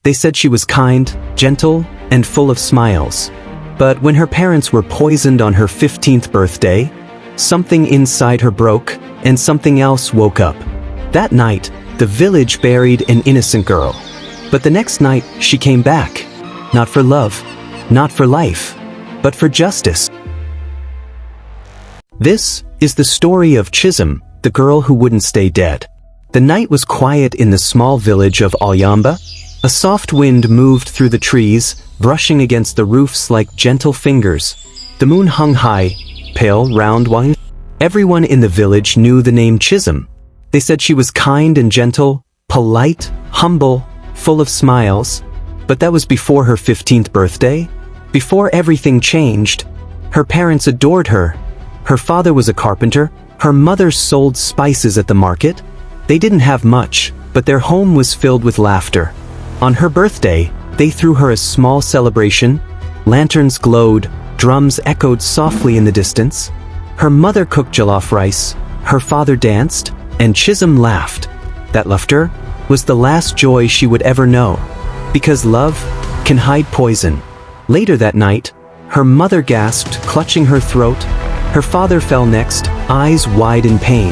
They said she was kind, gentle, and full of smiles. But when her parents were poisoned on her 15th birthday, something inside her broke, and something else woke up. That night, the village buried an innocent girl. But the next night, she came back. Not for love, not for life, but for justice. This is the story of Chisom, the girl who wouldn't stay dead. The night was quiet in the small village of Olumba. A soft wind moved through the trees, brushing against the roofs like gentle fingers. The moon hung high, pale, round one. Everyone in the village knew the name Chisom. They said she was kind and gentle, polite, humble, full of smiles. But that was before her 15th birthday. Before everything changed. Her parents adored her. Her father was a carpenter. Her mother sold spices at the market. They didn't have much, but their home was filled with laughter. On her birthday, they threw her a small celebration. Lanterns glowed, drums echoed softly in the distance. Her mother cooked jollof rice, her father danced, and Chisom laughed. That laughter was the last joy she would ever know. Because love can hide poison. Later that night, her mother gasped, clutching her throat. Her father fell next, eyes wide in pain.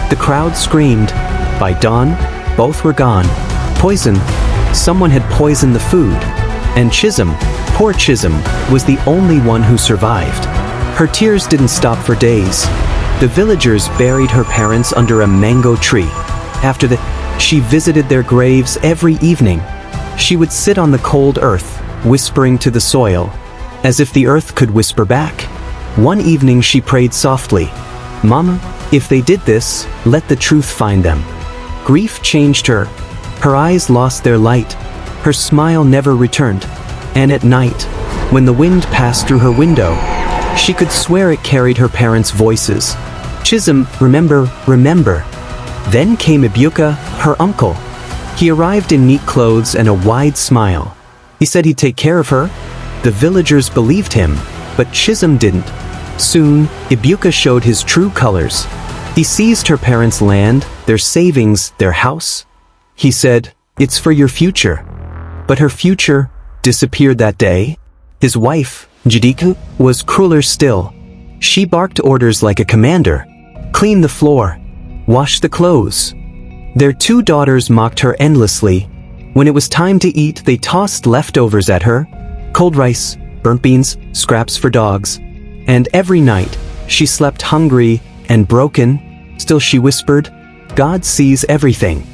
The crowd screamed. By dawn, both were gone. Poison. Someone had poisoned the food. And Chisom, poor Chisom, was the only one who survived. Her tears didn't stop for days. The villagers buried her parents under a mango tree. After that, she visited their graves every evening. She would sit on the cold earth, whispering to the soil, as if the earth could whisper back. One evening she prayed softly, "Mama, if they did this, let the truth find them." Grief changed her. Her eyes lost their light. Her smile never returned. And at night, when the wind passed through her window, she could swear it carried her parents' voices. "Chisom, remember, remember." Then came Ibuka, her uncle. He arrived in neat clothes and a wide smile. He said he'd take care of her. The villagers believed him, but Chisom didn't. Soon, Ibuka showed his true colors. He seized her parents' land, their savings, their house. He said, "It's for your future." But her future disappeared that day. His wife, Njidika, was crueler still. She barked orders like a commander. Clean the floor. Wash the clothes. Their two daughters mocked her endlessly. When it was time to eat, they tossed leftovers at her. Cold rice, burnt beans, scraps for dogs. And every night, she slept hungry and broken. Still she whispered, "God sees everything."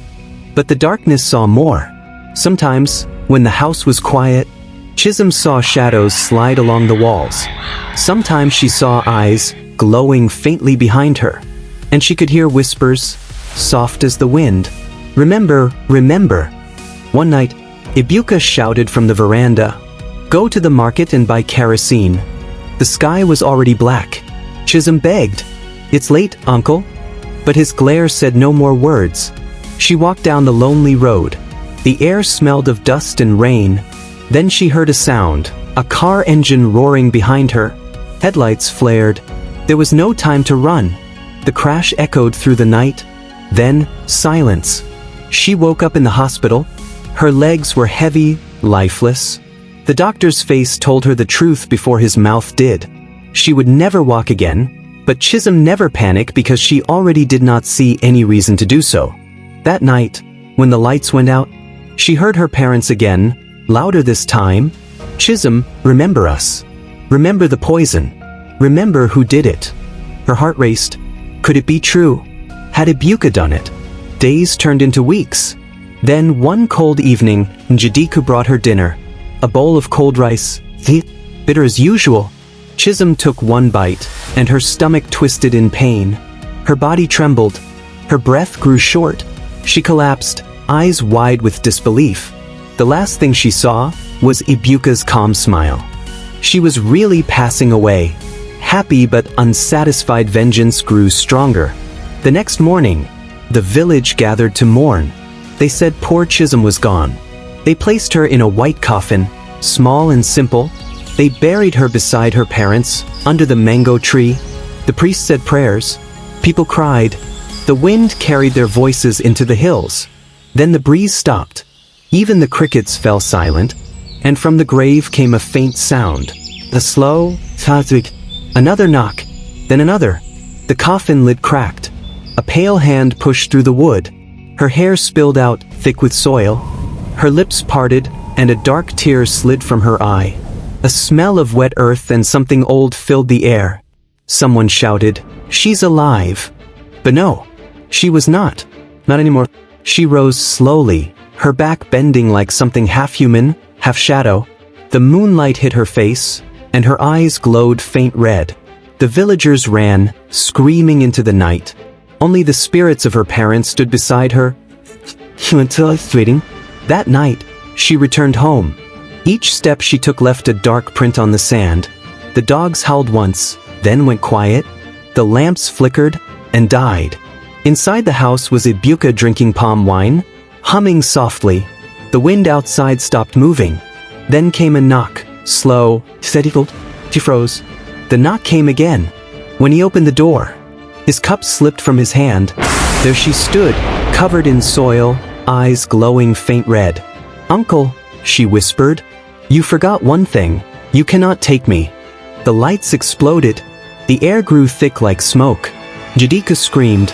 But the darkness saw more. Sometimes, when the house was quiet, Chisom saw shadows slide along the walls. Sometimes she saw eyes glowing faintly behind her. And she could hear whispers, soft as the wind. "Remember, remember." One night, Ibuka shouted from the veranda, "Go to the market and buy kerosene." The sky was already black. Chisom begged, "It's late, uncle." But his glare said no more words. She walked down the lonely road. The air smelled of dust and rain. Then she heard a sound, a car engine roaring behind her. Headlights flared. There was no time to run. The crash echoed through the night. Then, silence. She woke up in the hospital. Her legs were heavy, lifeless. The doctor's face told her the truth before his mouth did. She would never walk again, but Chisom never panicked because she already did not see any reason to do so. That night, when the lights went out, she heard her parents again, louder this time. "Chisom, remember us. Remember the poison. Remember who did it." Her heart raced. Could it be true? Had Ibuka done it? Days turned into weeks. Then one cold evening, Njidika brought her dinner. A bowl of cold rice, bitter as usual. Chisom took one bite, and her stomach twisted in pain. Her body trembled. Her breath grew short. She collapsed, eyes wide with disbelief. The last thing she saw was Ibuka's calm smile. She was really passing away. Happy but unsatisfied vengeance grew stronger. The next morning, the village gathered to mourn. They said poor Chisom was gone. They placed her in a white coffin, small and simple. They buried her beside her parents, under the mango tree. The priest said prayers. People cried. The wind carried their voices into the hills. Then the breeze stopped. Even the crickets fell silent, and from the grave came a faint sound. A slow, tazik. Another knock, then another. The coffin lid cracked. A pale hand pushed through the wood. Her hair spilled out, thick with soil. Her lips parted, and a dark tear slid from her eye. A smell of wet earth and something old filled the air. Someone shouted, "She's alive." But no, she was not. Not anymore. She rose slowly, her back bending like something half-human, half-shadow. The moonlight hit her face, and her eyes glowed faint red. The villagers ran, screaming into the night. Only the spirits of her parents stood beside her. That night, she returned home. Each step she took left a dark print on the sand. The dogs howled once, then went quiet. The lamps flickered and died. Inside the house was Ibuka drinking palm wine, humming softly. The wind outside stopped moving. Then came a knock, slow, steady. She froze. The knock came again. When he opened the door, his cup slipped from his hand. There she stood, covered in soil, eyes glowing faint red. "Uncle," she whispered, "you forgot one thing. You cannot take me." The lights exploded. The air grew thick like smoke. Jadika screamed.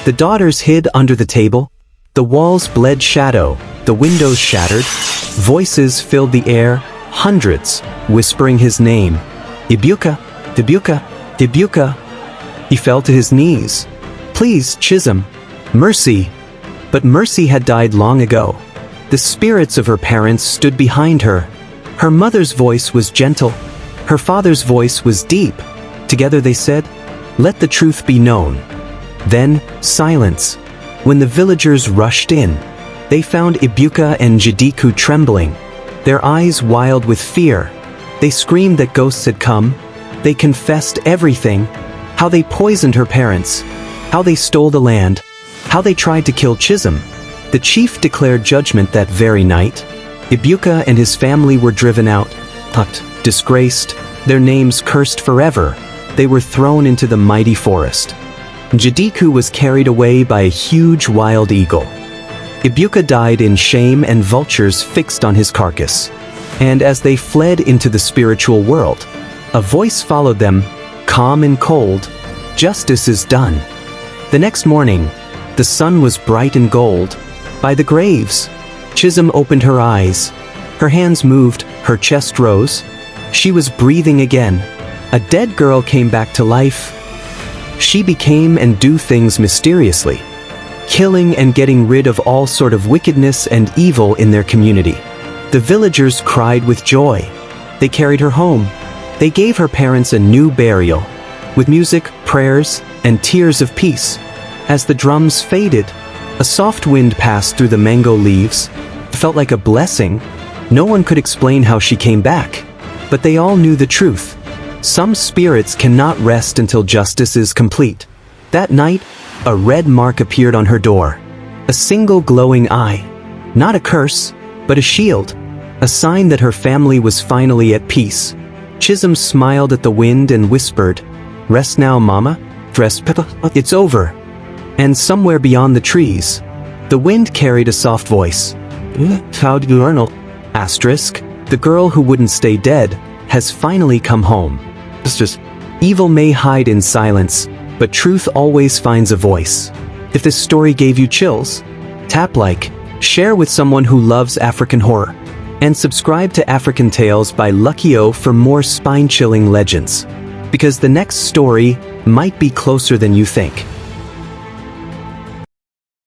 The daughters hid under the table. The walls bled shadow. The windows shattered. Voices filled the air, hundreds, whispering his name. "Ibuka, Ibuka, Ibuka." He fell to his knees. "Please, Chisom. Mercy." But Mercy had died long ago. The spirits of her parents stood behind her. Her mother's voice was gentle. Her father's voice was deep. Together they said, "Let the truth be known." Then, silence. When the villagers rushed in, they found Ibuka and Jadiku trembling, their eyes wild with fear. They screamed that ghosts had come. They confessed everything. How they poisoned her parents. How they stole the land. How they tried to kill Chisom. The chief declared judgment that very night. Ibuka and his family were driven out, disgraced, their names cursed forever. They were thrown into the mighty forest. Jadiku was carried away by a huge wild eagle. Ibuka died in shame and vultures fixed on his carcass. And as they fled into the spiritual world, a voice followed them, calm and cold, "Justice is done." The next morning, the sun was bright and gold. By the graves, Chisom opened her eyes. Her hands moved, her chest rose. She was breathing again. A dead girl came back to life. She became and do things mysteriously, killing and getting rid of all sort of wickedness and evil in their community. The villagers cried with joy. They carried her home. They gave her parents a new burial, with music, prayers, and tears of peace. As the drums faded, a soft wind passed through the mango leaves. It felt like a blessing. No one could explain how she came back, but they all knew the truth. Some spirits cannot rest until justice is complete. That night, a red mark appeared on her door. A single glowing eye. Not a curse, but a shield. A sign that her family was finally at peace. Chisom smiled at the wind and whispered, "Rest now, Mama. It's over." And somewhere beyond the trees, the wind carried a soft voice. "How do you learn?" Asterisk, the girl who wouldn't stay dead has finally come home. Evil may hide in silence, but truth always finds a voice. If this story gave you chills, tap like, share with someone who loves African horror, and subscribe to African Tales by Lucky O for more spine-chilling legends. Because the next story might be closer than you think.